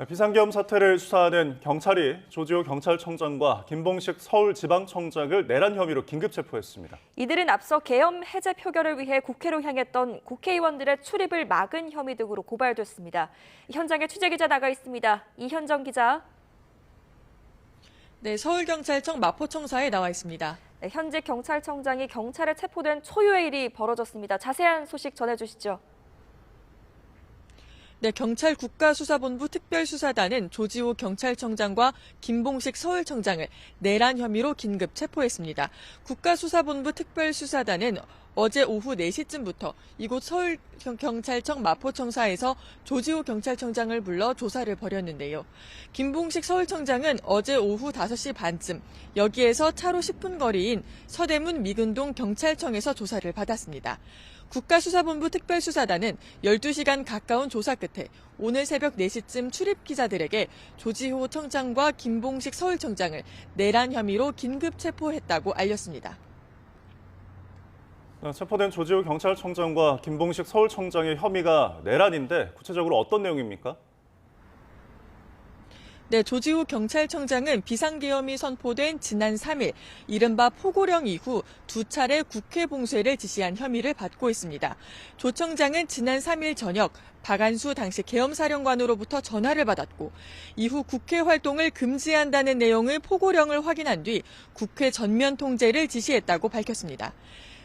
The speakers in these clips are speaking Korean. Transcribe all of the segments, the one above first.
비상계엄 사태를 수사하는 경찰이 조지호 경찰청장과 김봉식 서울지방청장을 내란 혐의로 긴급 체포했습니다. 이들은 앞서 계엄 해제 표결을 위해 국회로 향했던 국회의원들의 출입을 막은 혐의 등으로 고발됐습니다. 현장에 취재기자 나가 있습니다. 이현정 기자. 네, 서울경찰청 마포청사에 나와 있습니다. 네, 현직 경찰청장이 경찰에 체포된 초유의 일이 벌어졌습니다. 자세한 소식 전해주시죠. 네, 경찰 국가수사본부 특별수사단은 조지호 경찰청장과 김봉식 서울청장을 내란 혐의로 긴급 체포했습니다. 국가수사본부 특별수사단은 어제 오후 4시쯤부터 이곳 서울경찰청 마포청사에서 조지호 경찰청장을 불러 조사를 벌였는데요. 김봉식 서울청장은 어제 오후 5시 반쯤 여기에서 차로 10분 거리인 서대문 미근동 경찰청에서 조사를 받았습니다. 국가수사본부 특별수사단은 12시간 가까운 조사 끝에 오늘 새벽 4시쯤 출입 기자들에게 조지호 청장과 김봉식 서울청장을 내란 혐의로 긴급 체포했다고 알렸습니다. 체포된 조지호 경찰청장과 김봉식 서울청장의 혐의가 내란인데 구체적으로 어떤 내용입니까? 네, 조지호 경찰청장은 비상계엄이 선포된 지난 3일 이른바 포고령 이후 2차례 국회 봉쇄를 지시한 혐의를 받고 있습니다. 조 청장은 지난 3일 저녁 박안수 당시 계엄사령관으로부터 전화를 받았고 이후 국회 활동을 금지한다는 내용의 포고령을 확인한 뒤 국회 전면 통제를 지시했다고 밝혔습니다.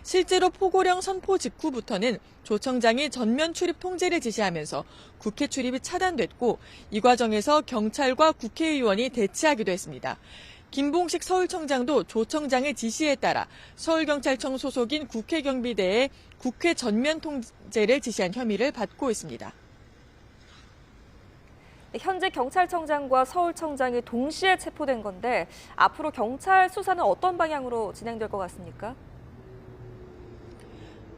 실제로 포고령 선포 직후부터는 조 청장이 전면 출입 통제를 지시하면서 국회 출입이 차단됐고 이 과정에서 경찰과 국회의원이 대치하기도 했습니다. 김봉식 서울청장도 조 청장의 지시에 따라 서울경찰청 소속인 국회경비대에 국회 전면 통제를 지시한 혐의를 받고 있습니다. 현재 경찰청장과 서울청장이 동시에 체포된 건데 앞으로 경찰 수사는 어떤 방향으로 진행될 것 같습니까?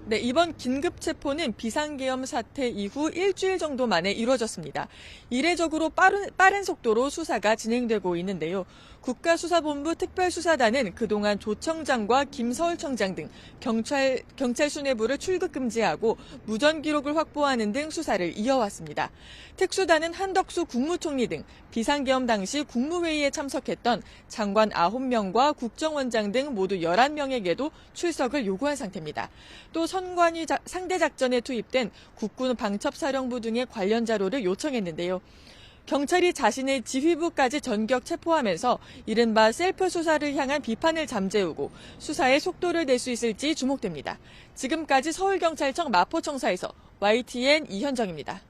네, 이번 긴급 체포는 비상계엄 사태 이후 일주일 정도 만에 이루어졌습니다. 이례적으로 빠른 속도로 수사가 진행되고 있는데요. 국가수사본부 특별수사단은 그동안 조 청장과 김 서울청장 등 경찰 수뇌부를 출국 금지하고 무전 기록을 확보하는 등 수사를 이어왔습니다. 특수단은 한덕수 국무총리 등 비상계엄 당시 국무회의에 참석했던 장관 9명과 국정원장 등 모두 11명에게도 출석을 요구한 상태입니다. 또 선관위 상대 작전에 투입된 국군 방첩사령부 등의 관련 자료를 요청했는데요. 경찰이 자신의 지휘부까지 전격 체포하면서 이른바 셀프 수사를 향한 비판을 잠재우고 수사에 속도를 낼 수 있을지 주목됩니다. 지금까지 서울경찰청 마포청사에서 YTN 이현정입니다.